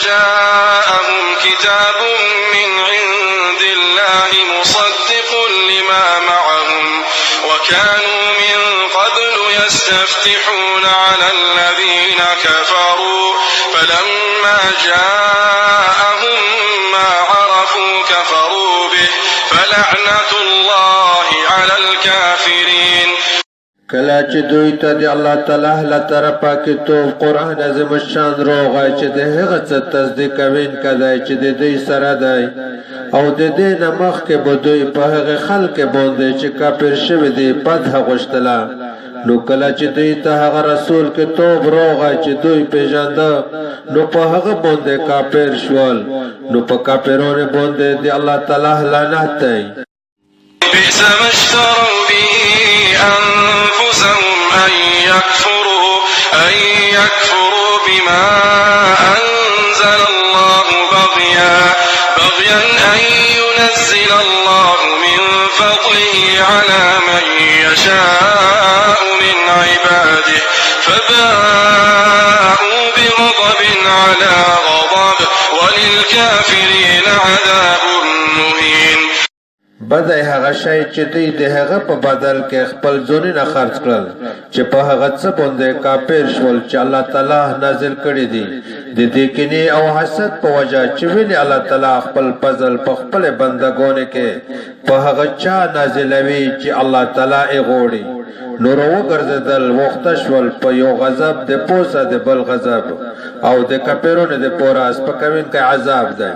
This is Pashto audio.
جاءهم كتاب من عند الله مصدق لما معهم وكانوا من قبل يستفتحون على الذين كفروا فلما جاءهم ما عرفوا كفروا به فلعنة الله على الكافرين. کله چې دوی ته د الله تعالی له طرفه کتاب قرآن عظیم الشان راغی چې د هغه څه تصدیق کوونکی دی چې د دوی سره دی او د دې نه مخکې به دوی په هغه خلک باندې چې کافر شوي دي فتح غوښتله نو کله چې دوی ته هغه رسول کتاب راغی چې دوی پیژانده نو په هغه باندې کافر شول نو په کافرانو باندې د الله تعالی لعنت دی. بئس ما اشتروا به أنفسهم أن يكفروا بما أنزل الله بغيا أن ينزل الله من فضله على من يشاء من عباده فباءوا بغضب على غضب وللكافرين عذاب مهين. بدای هغه شی چې دوی د هغه په بدل کې خپل ځانونه خرڅ کړل چې په هغه څه باندې کافر شول چې الله تعالی نازل کړی دی د دې کینې او حسد په وجه چې ویلي الله تعالی خپل فضل په خپل بندګانو کې په هغه چا نازلوي چې الله تعالی یې غوړي نور وګرځیدل وخت شول په یو غضب د پوسه د بل غضب او د کافرونو د پوراس په کوین کې عذاب ده.